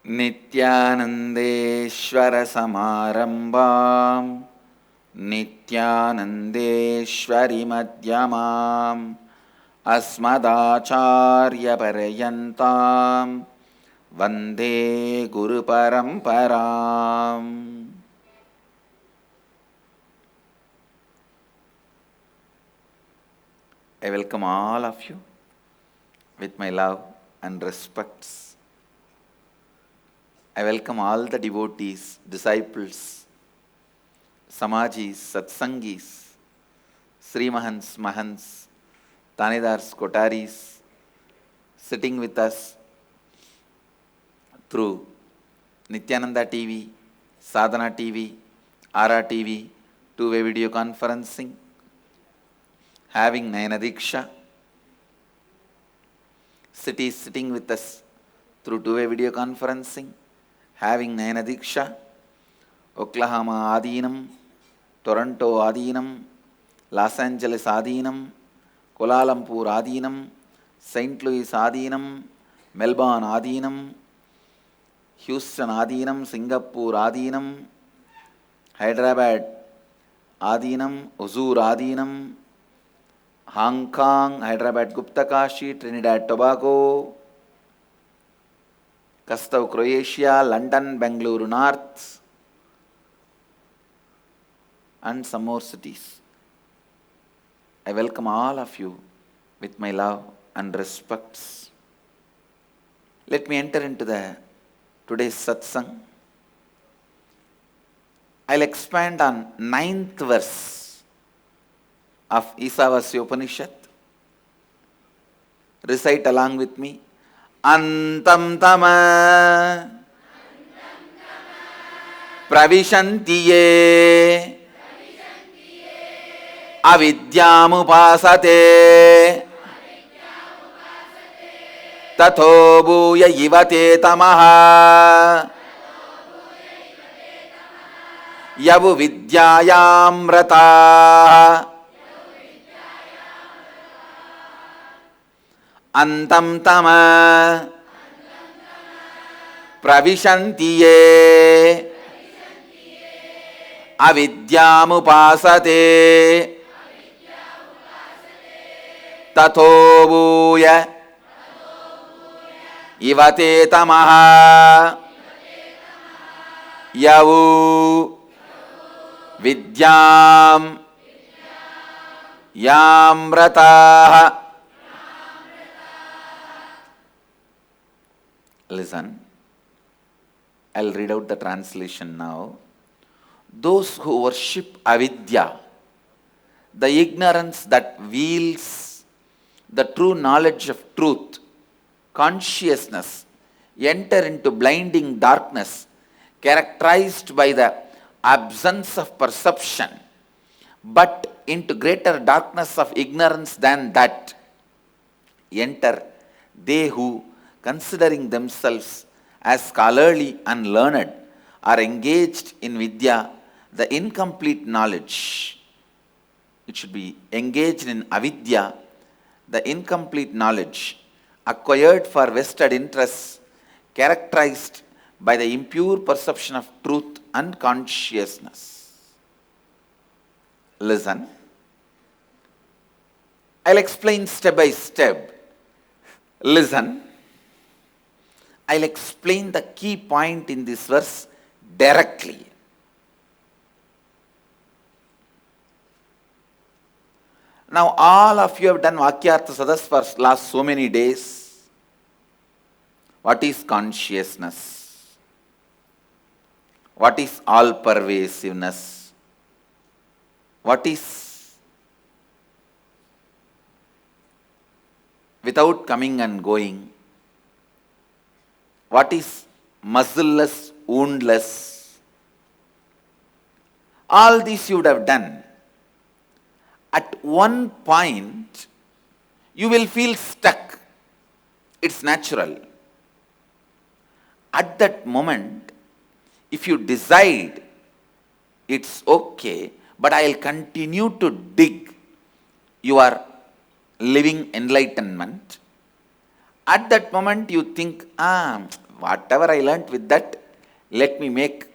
नित्यानन्देश्वर समारम्भां नित्यानन्देश्वरि मध्यमाम् अस्मदाचार्यपर्यन्तां वन्दे गुरुपरम्पराम्. I welcome all of you with my love and respects. I welcome all the devotees, disciples, Samajis, Satsangis, Srimahans, Mahans, Tanidars, Kotaris, sitting with us through Nithyananda TV, Sadhana TV, Ara TV, two-way video conferencing, having Nayana Diksha, cities sitting with us through two-way video conferencing, having Nayana Diksha, Oklahoma Adinam, Toronto Adinam, Los Angeles Adinam, Kuala Lumpur Adinam, St. Louis Adinam, Melbourne Adinam, Houston Adinam, Singapore Adinam, Hyderabad Adinam, Huzur Adinam, Hong Kong, Hyderabad Gupta Kashi, Trinidad Tobago, Kastav Croatia, London, Bangalore North, and some more cities. I welcome all of you with my love and respects. Let me enter into today's satsang. I'll expand on 9th verse of Ishavasya Upanishad. Recite along with me. Antam tama pravishantiye avidyamupasate tatho bhuya ivate tamaha yavu vidyayam rataha antam tama pravishantiye avidyamupasate tatho bhuya ivate tamaha yavu vidyam yamrataha. Listen, I'll read out the translation now. Those who worship avidya, the ignorance that veils the true knowledge of truth, consciousness, enter into blinding darkness characterized by the absence of perception, but into greater darkness of ignorance than that enter they who, considering themselves as scholarly and learned, are engaged in vidya, the incomplete knowledge. It should be engaged in avidya, the incomplete knowledge, acquired for vested interests, characterized by the impure perception of truth and consciousness. Listen, I'll explain step by step. Listen, I'll explain the key point in this verse directly. Now all of you have done Vakyartha Sadas for last so many days. What is consciousness? What is all-pervasiveness? What is without coming and going? What is muscleless, woundless? All this you would have done. At one point, you will feel stuck. It's natural. At that moment, if you decide, it's okay, but I'll continue to dig your living enlightenment, at that moment you think, whatever I learnt with that, let me make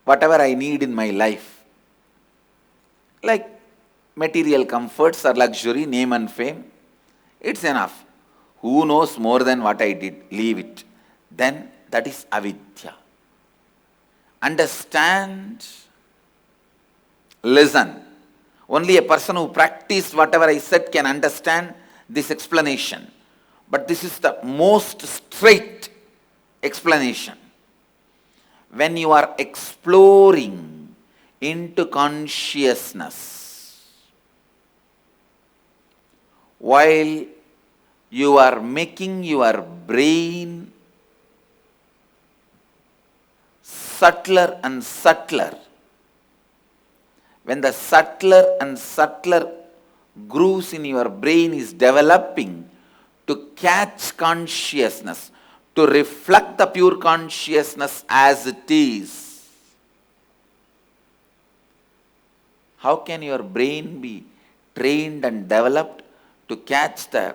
whatever I need in my life. Like material comforts or luxury, name and fame, it's enough. Who knows more than what I did? Leave it. Then that is avidya. Understand, listen. Only a person who practiced whatever I said can understand this explanation. But this is the most straight explanation. When you are exploring into consciousness, while you are making your brain subtler and subtler, when the subtler and subtler grooves in your brain is developing to catch consciousness, to reflect the pure consciousness as it is, how can your brain be trained and developed to catch the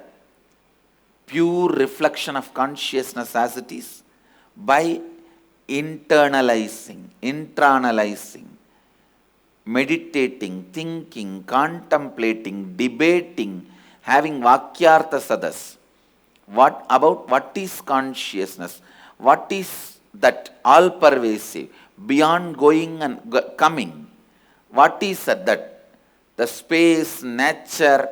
pure reflection of consciousness as it is? By internalizing, internalizing, meditating, thinking, contemplating, debating, having vakyartha sadas. What about what is consciousness? What is that all-pervasive, beyond going and coming? What is that? The space, nature,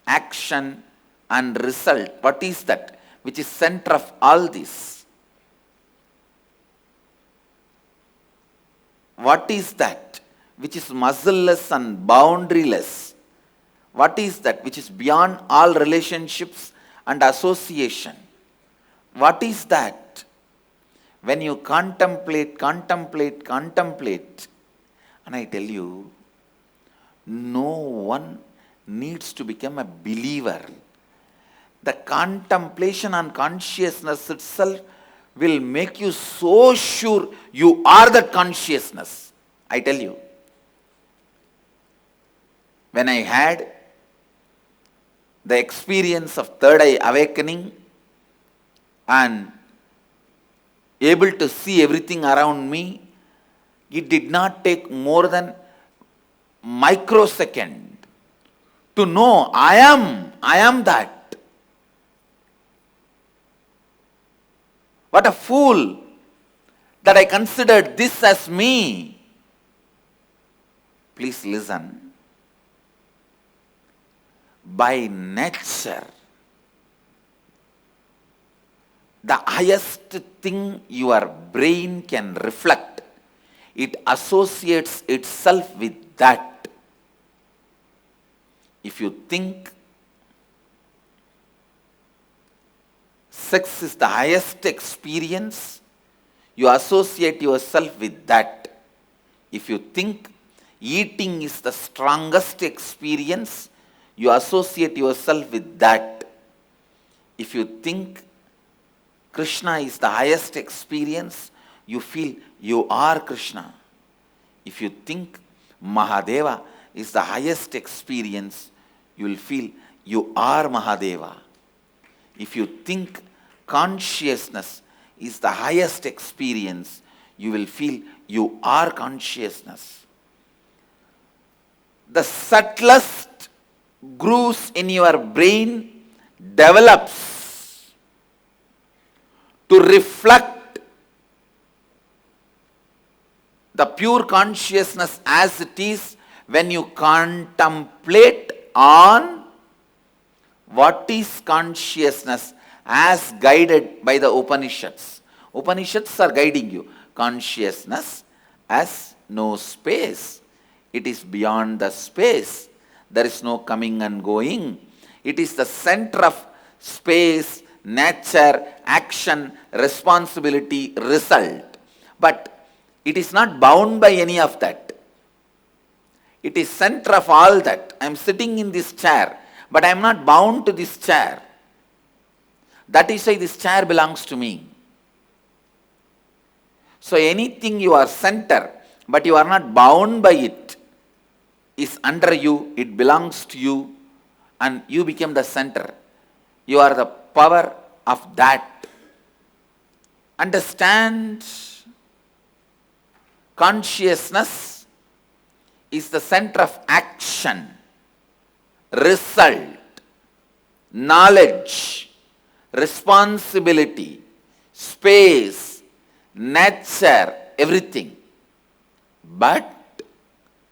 action and result. What is that? Which is center of all this. What is that? Which is muzzleless and boundaryless. What is that? Which is beyond all relationships and association. What is that? When you contemplate, contemplate, contemplate, and I tell you, no one needs to become a believer. The contemplation on consciousness itself will make you so sure you are that consciousness. I tell you. When I had the experience of third eye awakening and able to see everything around me, it did not take more than microsecond to know I am that. What a fool that I considered this as me. Please listen. By nature, the highest thing your brain can reflect, it associates itself with that. If you think sex is the highest experience, you associate yourself with that. If you think eating is the strongest experience, you associate yourself with that. If you think Krishna is the highest experience, you feel you are Krishna. If you think Mahadeva is the highest experience, you will feel you are Mahadeva. If you think consciousness is the highest experience, you will feel you are consciousness. The subtlest grooves in your brain develops to reflect the pure consciousness as it is when you contemplate on what is consciousness as guided by the Upanishads. Upanishads are guiding you. Consciousness as no space. It is beyond the space. There is no coming and going. It is the center of space, nature, action, responsibility, result. But it is not bound by any of that. It is center of all that. I am sitting in this chair, but I am not bound to this chair. That is why this chair belongs to me. So anything you are center, but you are not bound by it, is under you, it belongs to you, and you become the center. You are the power of that. Understand, consciousness is the center of action, result, knowledge, responsibility, space, nature, everything. But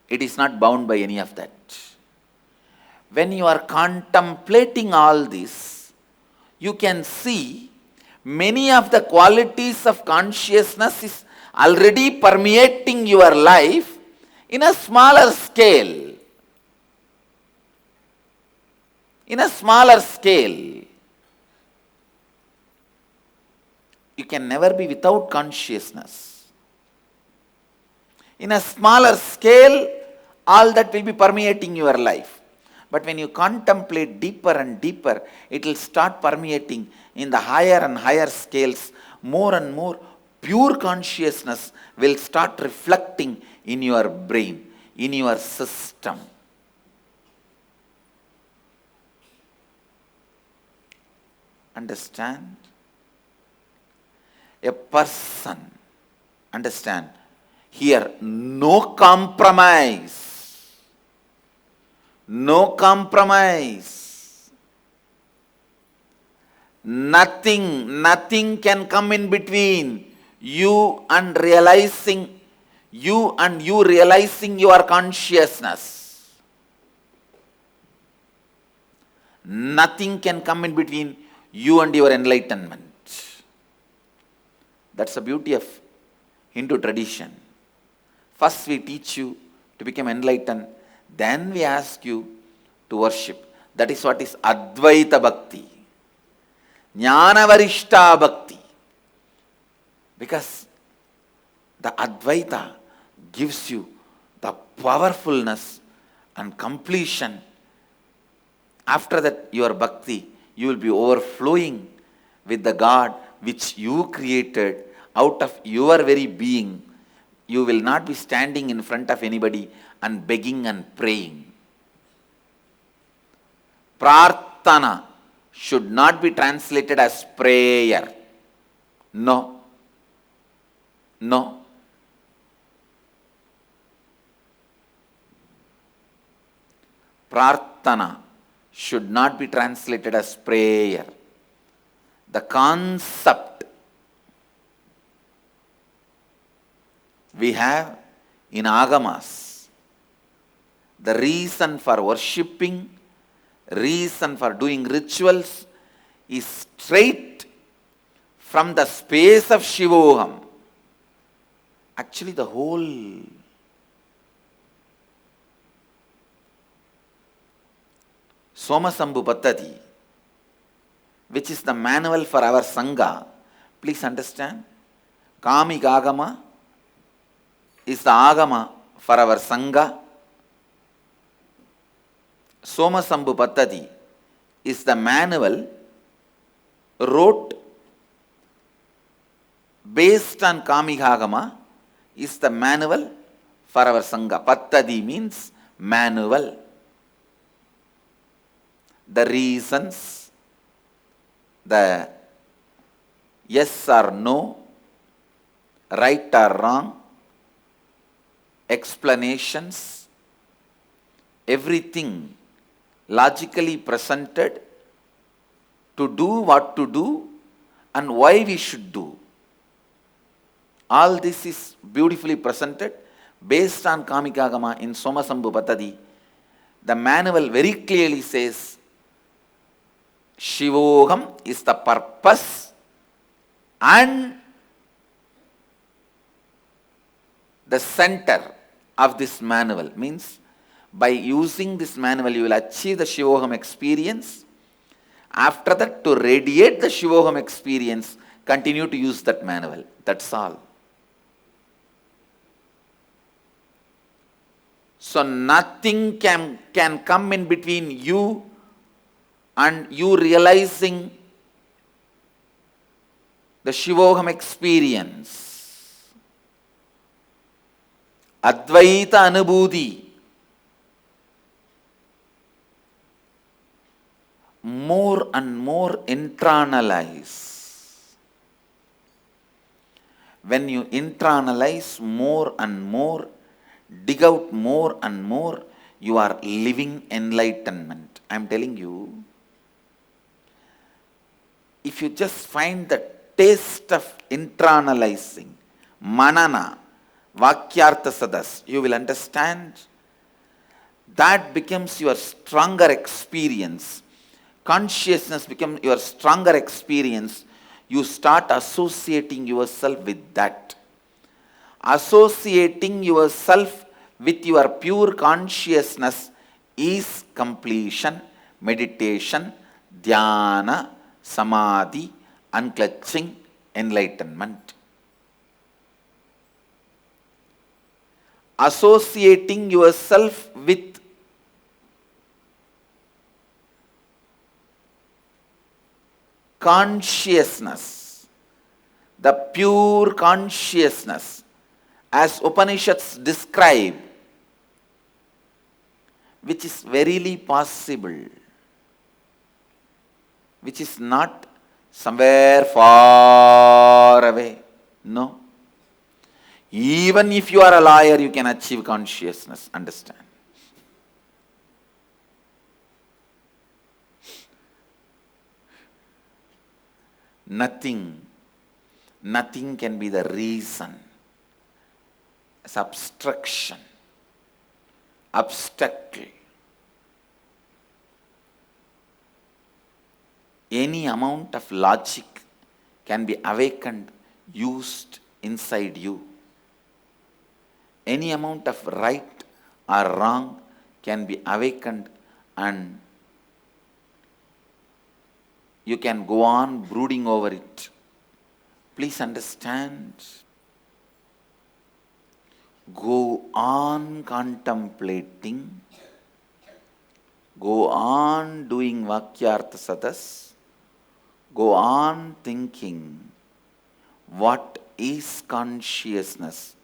it is not bound by any of that. When you are contemplating all this, you can see many of the qualities of consciousness is already permeating your life in a smaller scale. In a smaller scale. You can never be without consciousness. In a smaller scale, all that will be permeating your life. But when you contemplate deeper and deeper, it will start permeating in the higher and higher scales. More and more pure consciousness will start reflecting in your brain, in your system. Understand? A person, understand, here no compromise. No compromise. Nothing can come in between you and you realizing your consciousness. Nothing can come in between you and your enlightenment. That's the beauty of Hindu tradition. First we teach you to become enlightened, then we ask you to worship. That is what is Advaita Bhakti. Jnana Varishta Bhakti. Because the Advaita gives you the powerfulness and completion. After that, your Bhakti, you will be overflowing with the God which you created out of your very being. You will not be standing in front of anybody and begging and praying. Prarthana should not be translated as prayer. No. No. Prarthana should not be translated as prayer. The concept we have in Agamas, the reason for worshipping, reason for doing rituals is straight from the space of Shivoham. Actually, the whole Somasambhu Pattati, which is the manual for our Sangha, please understand, Kamik Agama is the Agama for our Sangha. Somasambhu Pattati is the manual wrote based on Kamik Agama, is the manual for our Sangha. Pattadi means manual. The reasons, the yes or no, right or wrong, explanations, everything logically presented to do what to do and why we should do. All this is beautifully presented based on Kamikagama in Somasambhu Pattadi. The manual very clearly says Shivoham is the purpose and the center of this manual. Means by using this manual you will achieve the Shivoham experience. After that, to radiate the Shivoham experience, continue to use that manual. That's all. So nothing can come in between you and you realizing the Shivoham experience. Advaita Anubhuti. More and more internalize. When you internalize more and more, dig out more and more, you are living enlightenment. I am telling you, if you just find the taste of internalizing, manana, vakyartha sadas, you will understand that becomes your stronger experience. Consciousness becomes your stronger experience. You start associating yourself with that. Associating yourself with your pure consciousness is completion, meditation, dhyana, samadhi, unclutching, enlightenment. Associating yourself with consciousness, the pure consciousness, as Upanishads describe, which is verily possible, which is not somewhere far away. No. Even if you are a liar, you can achieve consciousness. Understand? Nothing can be the reason. It's abstraction, abstractly. Any amount of logic can be awakened, used inside you. Any amount of right or wrong can be awakened, and you can go on brooding over it. Please understand. Go on contemplating. Go on doing vakyartha sadas. Go on thinking, what is consciousness?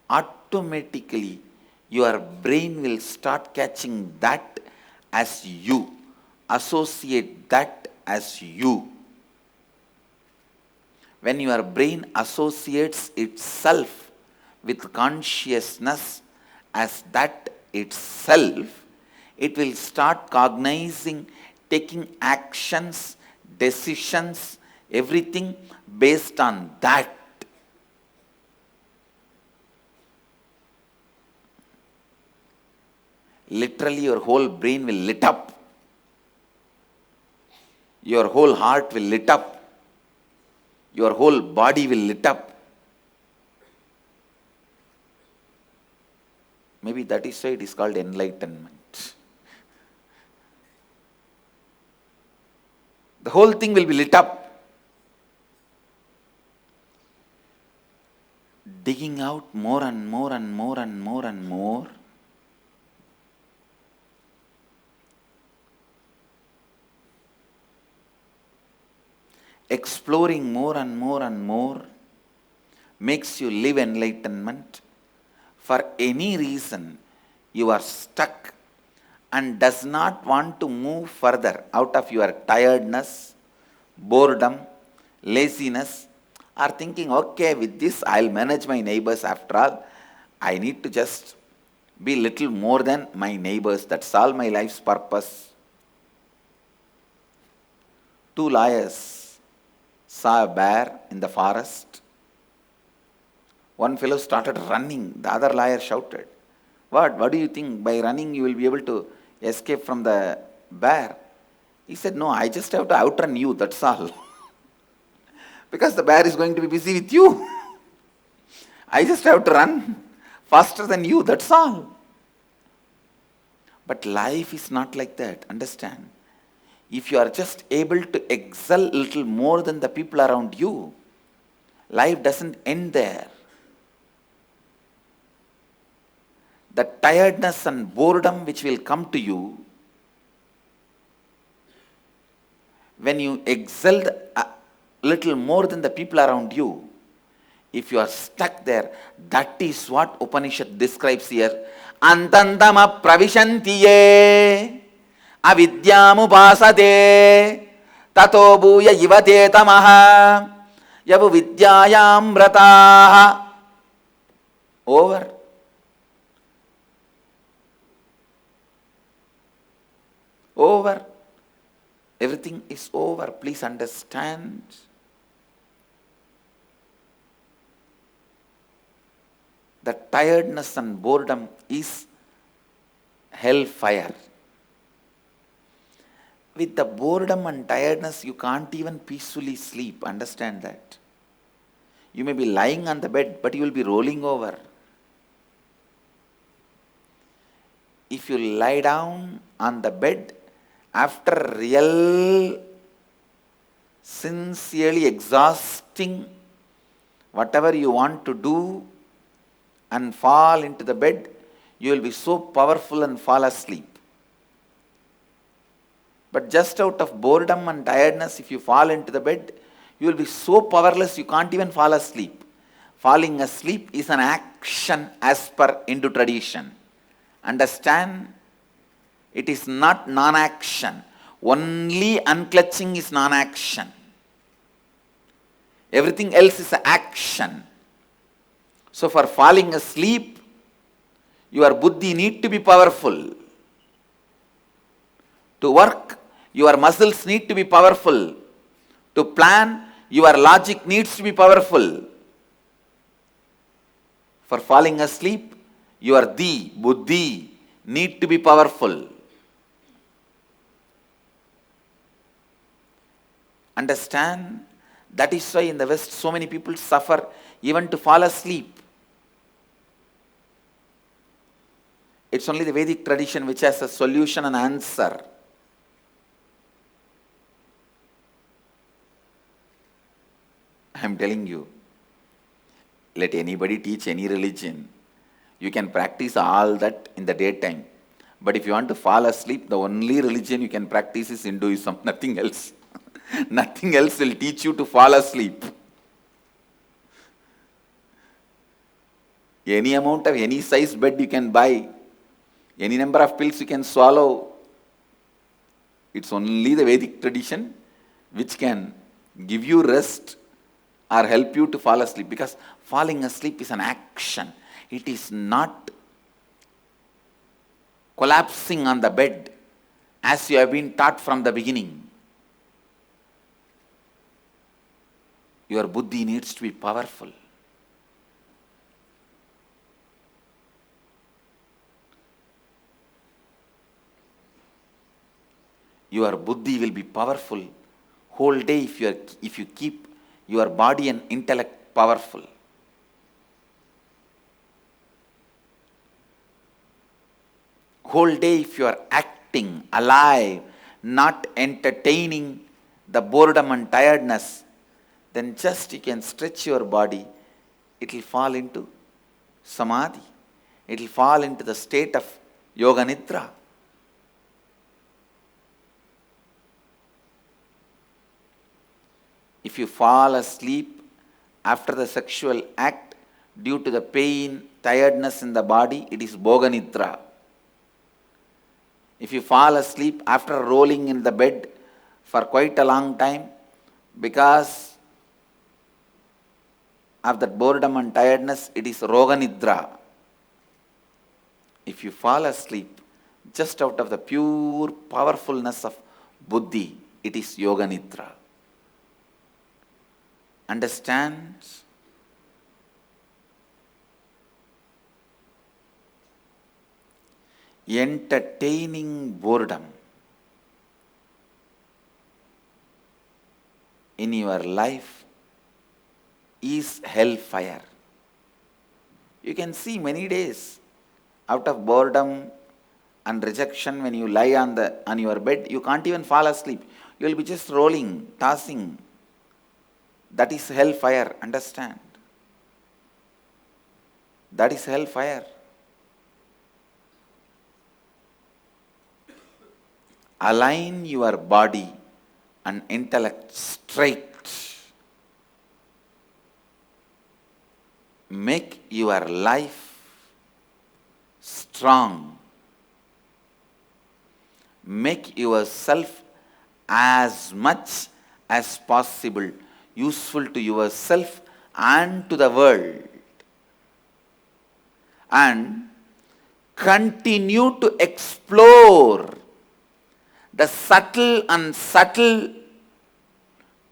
Automatically, your brain will start catching that as you. Associate that as you. When your brain associates itself with consciousness as that itself, it will start cognizing, taking actions, decisions, everything based on that. Literally, your whole brain will lit up. Your whole heart will lit up. Your whole body will lit up. Maybe that is why it is called enlightenment. The whole thing will be lit up. Digging out more and more and more and more and more. Exploring more and more and more makes you live enlightenment. For any reason, you are stuck and does not want to move further out of your tiredness, boredom, laziness, or thinking, okay, with this I'll manage my neighbors. After all, I need to just be little more than my neighbors. That's all my life's purpose. Two liars saw a bear in the forest. One fellow started running. The other liar shouted, What do you think? By running you will be able to escape from the bear? He said, no, I just have to outrun you, that's all. Because the bear is going to be busy with you. I just have to run faster than you, that's all. But life is not like that, understand? If you are just able to excel a little more than the people around you, life doesn't end there. The tiredness and boredom which will come to you, when you excelled a little more than the people around you, if you are stuck there, that is what Upanishad describes here. Antantama pravishantiye avidyamupasate tato bhuya ivate tamaha yavu vidyayam rataha. Over. Over. Everything is over. Please understand. The tiredness and boredom is hellfire. With the boredom and tiredness, you can't even peacefully sleep. Understand that. You may be lying on the bed, but you will be rolling over. If you lie down on the bed after real, sincerely exhausting whatever you want to do and fall into the bed, you will be so powerful and fall asleep. But just out of boredom and tiredness, if you fall into the bed, you will be so powerless you can't even fall asleep. Falling asleep is an action as per Hindu tradition. Understand? It is not non-action. Only unclutching is non-action. Everything else is action. So for falling asleep, your buddhi need to be powerful. To work, your muscles need to be powerful. To plan, your logic needs to be powerful. For falling asleep, your buddhi need to be powerful. Understand? That is why in the West so many people suffer even to fall asleep. It's only the Vedic tradition which has a solution and answer. I am telling you, let anybody teach any religion. You can practice all that in the daytime. But if you want to fall asleep, the only religion you can practice is Hinduism, nothing else. Nothing else will teach you to fall asleep. Any amount of any size bed you can buy, any number of pills you can swallow. It's only the Vedic tradition which can give you rest or help you to fall asleep, because falling asleep is an action. It is not collapsing on the bed as you have been taught from the beginning. Your buddhi needs to be powerful. Your buddhi will be powerful whole day if you keep your body and intellect powerful. Whole day if you are acting, alive, not entertaining the boredom and tiredness, then just you can stretch your body, it will fall into samadhi. It will fall into the state of yoga nidra. If you fall asleep after the sexual act due to the pain, tiredness in the body, it is bhoga nidra. If you fall asleep after rolling in the bed for quite a long time because of that boredom and tiredness, it is roga nidra. If you fall asleep just out of the pure powerfulness of buddhi, it is yoga nidra. Understand? Entertaining boredom in your life is hellfire. You can see many days out of boredom and rejection, when you lie on your bed, you can't even fall asleep. You will be just rolling, tossing. That is hellfire. Understand? That is hellfire. Align your body and intellect straight. Make your life strong. Make yourself as much as possible useful to yourself and to the world. And continue to explore the subtle and subtle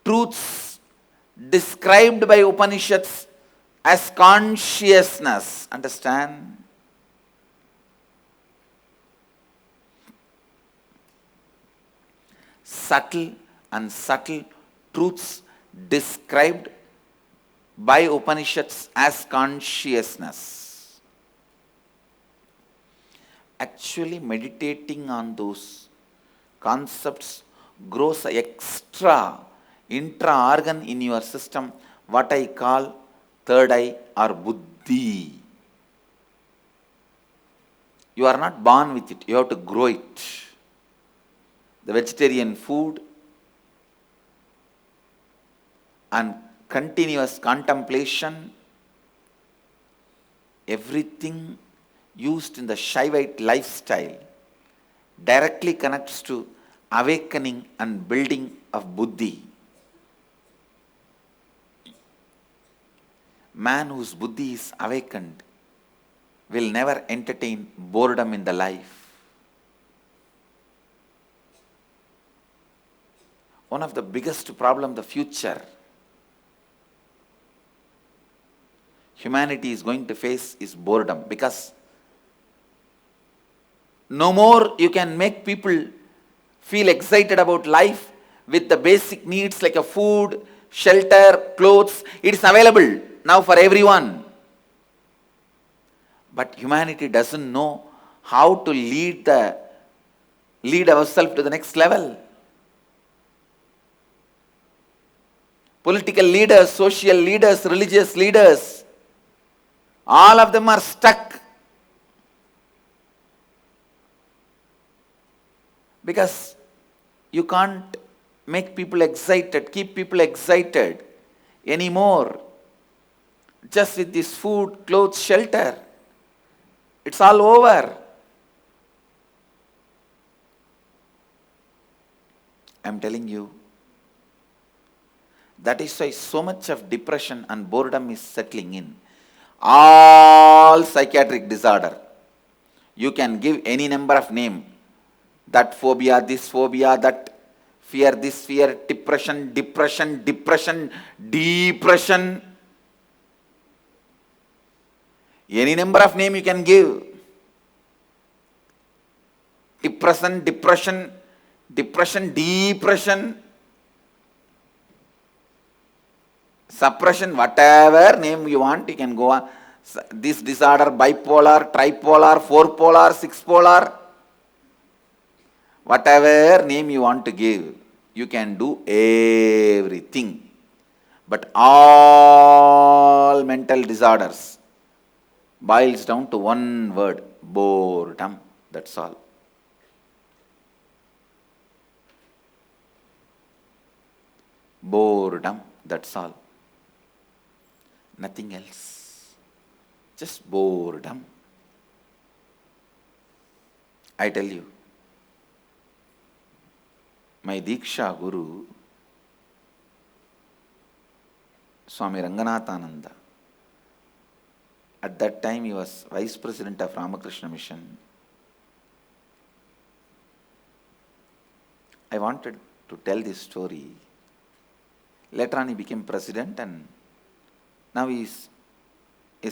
truths described by Upanishads as consciousness. Understand? Subtle and subtle truths described by Upanishads as consciousness. Actually meditating on those concepts grows extra intra-organ in your system, what I call third eye or Buddhi. You are not born with it, you have to grow it. The vegetarian food and continuous contemplation, everything used in the Shaivite lifestyle directly connects to awakening and building of Buddhi. Man whose Buddhi is awakened will never entertain boredom in the life. One of the biggest problems, the future, humanity is going to face is boredom, because no more you can make people feel excited about life with the basic needs like a food, shelter, clothes. It is available now for everyone. But humanity doesn't know how to lead ourselves to the next level. Political leaders, social leaders, religious leaders, all of them are stuck. Because you can't make people excited, keep people excited anymore. Just with this food, clothes, shelter. It's all over. I'm telling you. That is why so much of depression and boredom is settling in. All psychiatric disorder. You can give any number of names. That phobia, this phobia, that fear, this fear, depression. Any number of names you can give. Depression, suppression, whatever name you want, you can go on. This disorder, bipolar, tripolar, four-polar, six-polar, whatever name you want to give, you can do everything. But all mental disorders boils down to one word: boredom. That's all. Boredom, that's all. Nothing else. Just boredom. I tell you, my Diksha Guru, Swami Ranganathananda, at that time he was Vice President of Ramakrishna Mission. I wanted to tell this story. Later on he became president, and now he's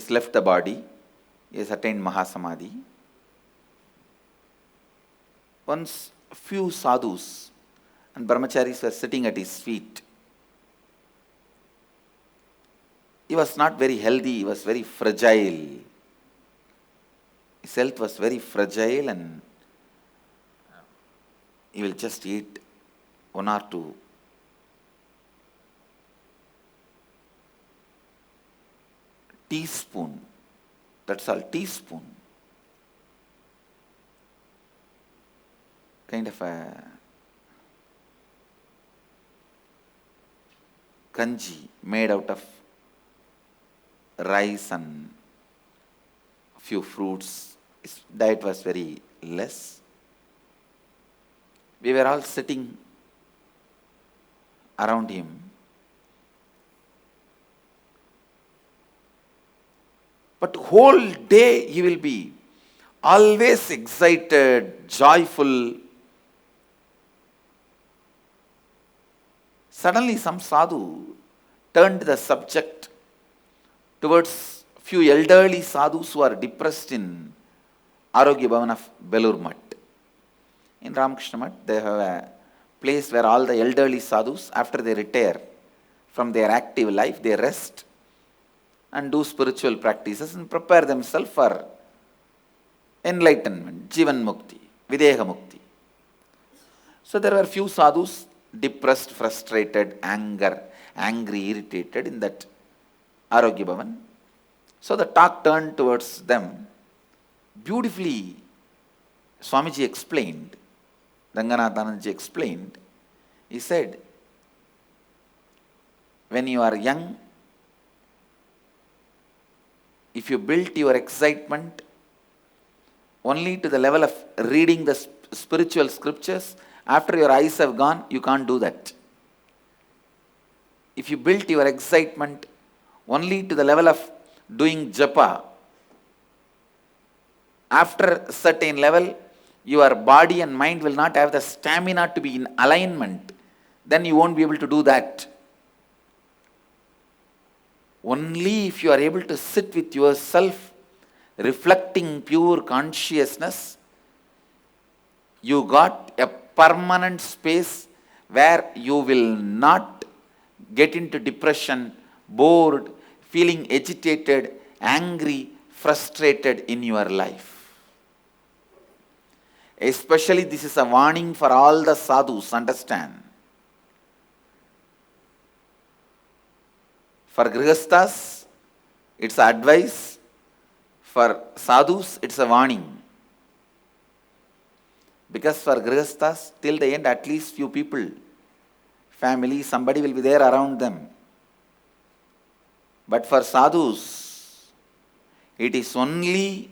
left the body. He has attained Mahasamadhi. Once few sadhus and brahmacharis were sitting at his feet. He was not very healthy, he was very fragile. His health was very fragile, and he will just eat one or two teaspoon. That's all, teaspoon. Kind of a kanji made out of rice and few fruits. His diet was very less. We were all sitting around him. But whole day he will be always excited, joyful. Suddenly some sadhu turned the subject towards few elderly sadhus who are depressed in Arogya Bhavan of Belur Mutt. In Ramakrishna Mutt, they have a place where all the elderly sadhus, after they retire from their active life, they rest and do spiritual practices and prepare themselves for enlightenment, Jivan Mukti, Videha Mukti. So there were few sadhus depressed, frustrated, angry, irritated in that Arogya Bhavan. So the talk turned towards them. Beautifully, Swamiji explained, Ranganathananji explained, he said, when you are young, if you built your excitement only to the level of reading the spiritual scriptures, after your eyes have gone, you can't do that. If you built your excitement only to the level of doing japa, after a certain level, your body and mind will not have the stamina to be in alignment. Then you won't be able to do that. Only if you are able to sit with yourself, reflecting pure consciousness, you got a permanent space where you will not get into depression, bored, feeling agitated, angry, frustrated in your life. Especially this is a warning for all the sadhus, understand. For grihasthas, it's advice. For sadhus, it's a warning. Because for grihasthas, till the end, at least few people, family, somebody will be there around them. But for sadhus, it is only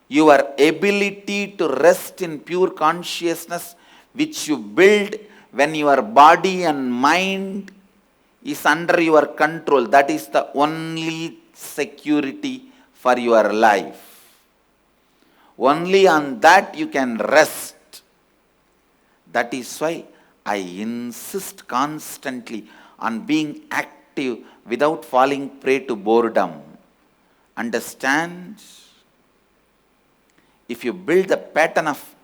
your ability to rest in pure consciousness which you build when your body and mind is under your control. That is the only security for your life. Only on that you can rest. That is why I insist constantly on being active without falling prey to boredom. Understand? If you build the pattern of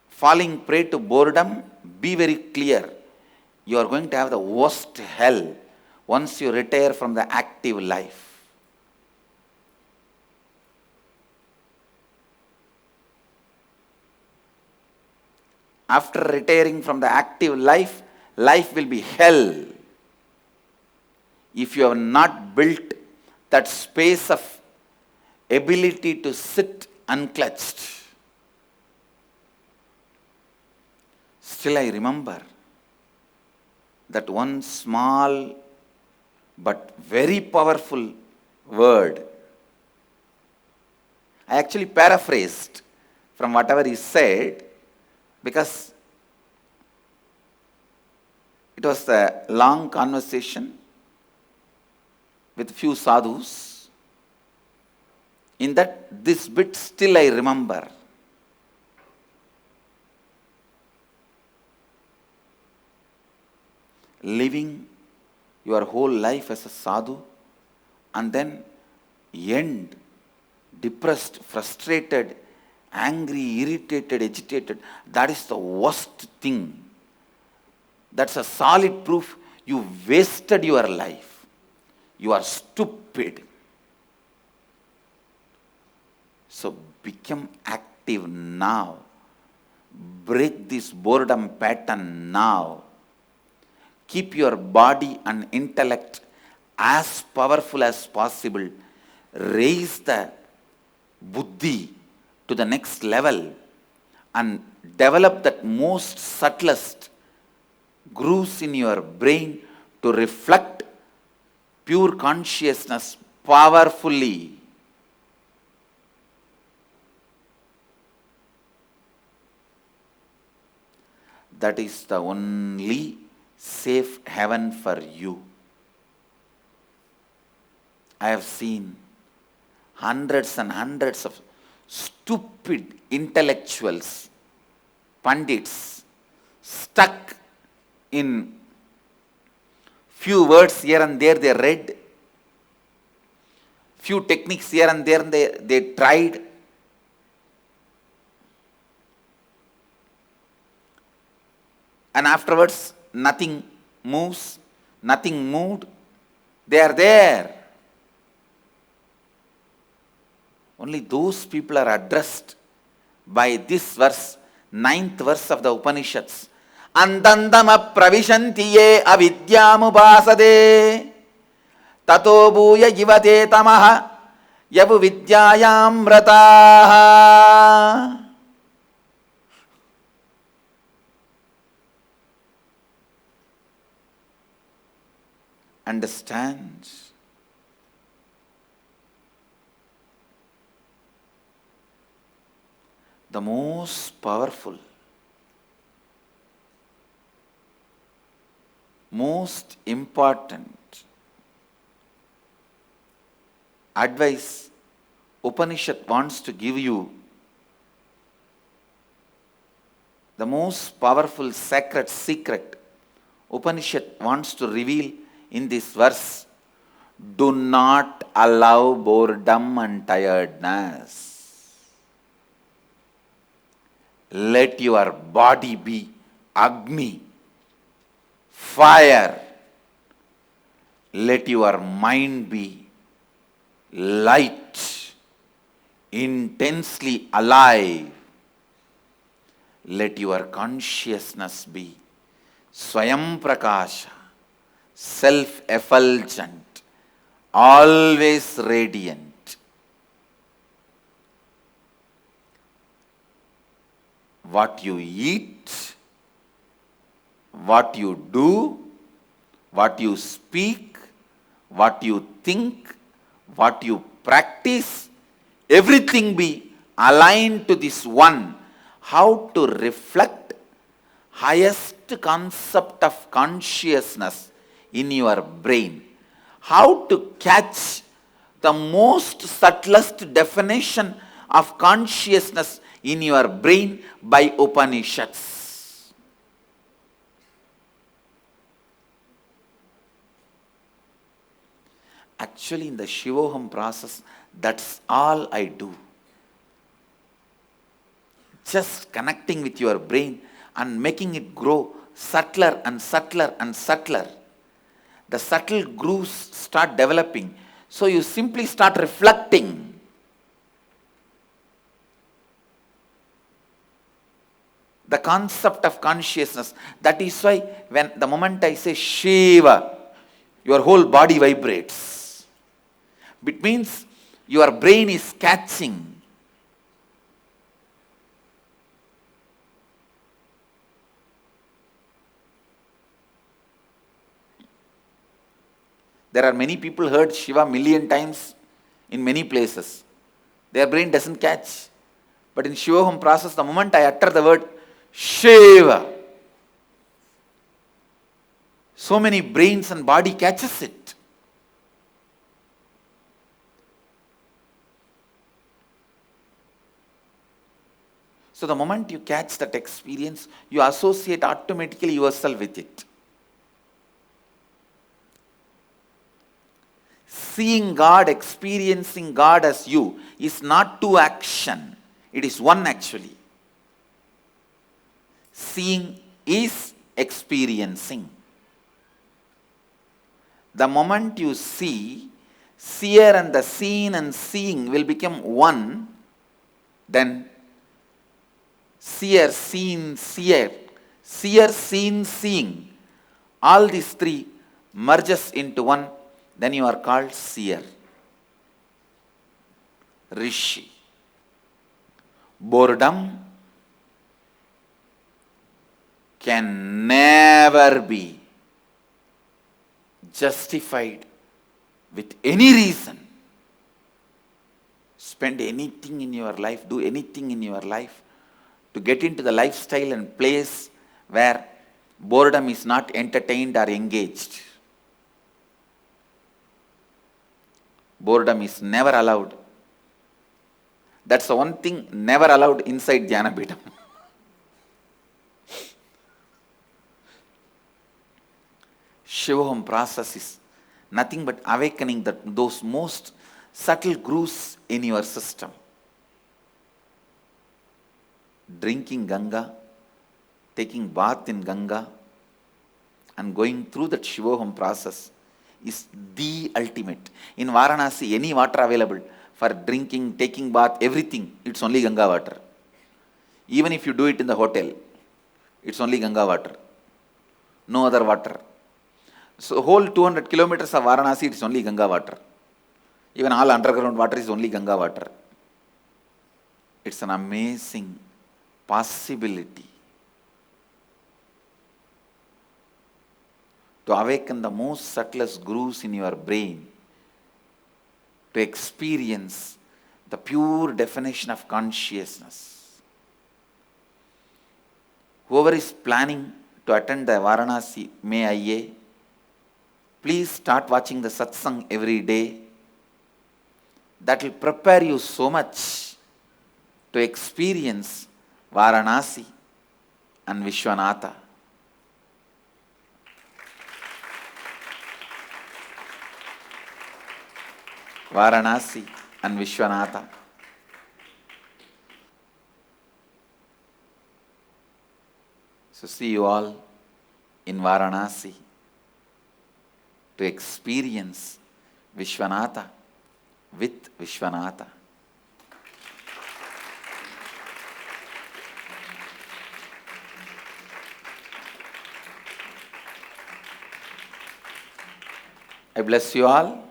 falling prey to boredom, be very clear. You are going to have the worst hell once you retire from the active life. After retiring from the active life, life will be hell. If you have not built that space of ability to sit unclutched. Still I remember that one small but very powerful word. I actually paraphrased from whatever he said because it was a long conversation with few sadhus. In that, this bit still I remember. Living your whole life as a sadhu and then end depressed, frustrated, angry, irritated, agitated, that is the worst thing. That's a solid proof you wasted your life. You are stupid. So become active now. Break this boredom pattern now. Keep your body and intellect as powerful as possible. Raise the Buddhi to the next level and develop that most subtlest grooves in your brain to reflect pure consciousness powerfully. That is the only safe haven for you. I have seen hundreds and hundreds of stupid intellectuals, pandits, stuck in few words here and there they read, few techniques here and there they tried, and afterwards nothing moves, nothing moved. They are there. Only those people are addressed by this verse, 9th verse of the Upanishads. Andandama pravishantiye avidyamupasade tato bhuya jivate tamaha yavu vidyayam vrataha. Understand. The most powerful, most important advice Upanishad wants to give you, the most powerful sacred secret Upanishad wants to reveal in this verse: do not allow boredom and tiredness. Let your body be Agni, fire. Let your mind be light, intensely alive. Let your consciousness be Swayam Prakasha, self-effulgent, always radiant. What you eat, what you do, what you speak, what you think, what you practice, everything be aligned to this one. How to reflect highest concept of consciousness in your brain. How to catch the most subtlest definition of consciousness in your brain by Upanishads. Actually, in the Shivoham process, that's all I do. Just connecting with your brain and making it grow subtler and subtler and subtler. The subtle grooves start developing. So you simply start reflecting. The concept of consciousness. That is why when the moment I say Shiva, your whole body vibrates. It means your brain is catching. There are many people heard Shiva million times in many places. Their brain doesn't catch. But in Shivoham process, the moment I utter the word Shiva, so many brains and body catches it. So the moment you catch that experience, you associate automatically yourself with it. Seeing God, experiencing God as you is not two action. It is one actually. Seeing is experiencing. The moment you see, seer and the seen and seeing will become one, then seer, seen, seer, seer, seen, seeing, all these three merges into one, then you are called seer. Rishi. Boredom can never be justified with any reason. Spend anything in your life, do anything in your life to get into the lifestyle and place where boredom is not entertained or engaged. Boredom is never allowed. That's the one thing never allowed inside Dhyana Bhidam. Shivoham process is nothing but awakening those most subtle grooves in your system. Drinking Ganga, taking bath in Ganga, and going through that Shivoham process is the ultimate. In Varanasi, any water available for drinking, taking bath, everything, it's only Ganga water. Even if you do it in the hotel, it's only Ganga water. No other water. So whole 200 kilometers of Varanasi, it's only Ganga water. Even all underground water is only Ganga water. It's an amazing possibility to awaken the most subtlest grooves in your brain, to experience the pure definition of consciousness. Whoever is planning to attend the Varanasi May IA, please start watching the satsang every day. That will prepare you so much to experience Varanasi and Vishwanatha. Varanasi and Vishwanatha. So see you all in Varanasi to experience Vishwanatha with Vishwanatha. I bless you all.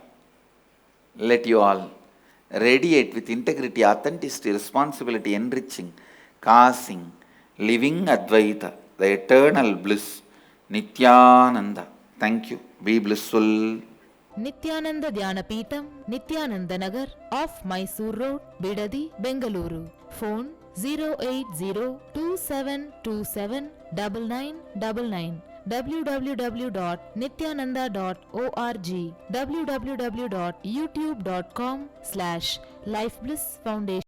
Let you all radiate with integrity, authenticity, responsibility, enriching, causing, living Advaita, the eternal bliss, Nithyananda. Thank you. Be blissful. Nithyananda Dhyanapitham, Nithyananda Nagar, off Mysore Road, Bidadi, Bengaluru. Phone 08027279999. www.nithyananda.org. www.youtube.com/lifeblissfoundation.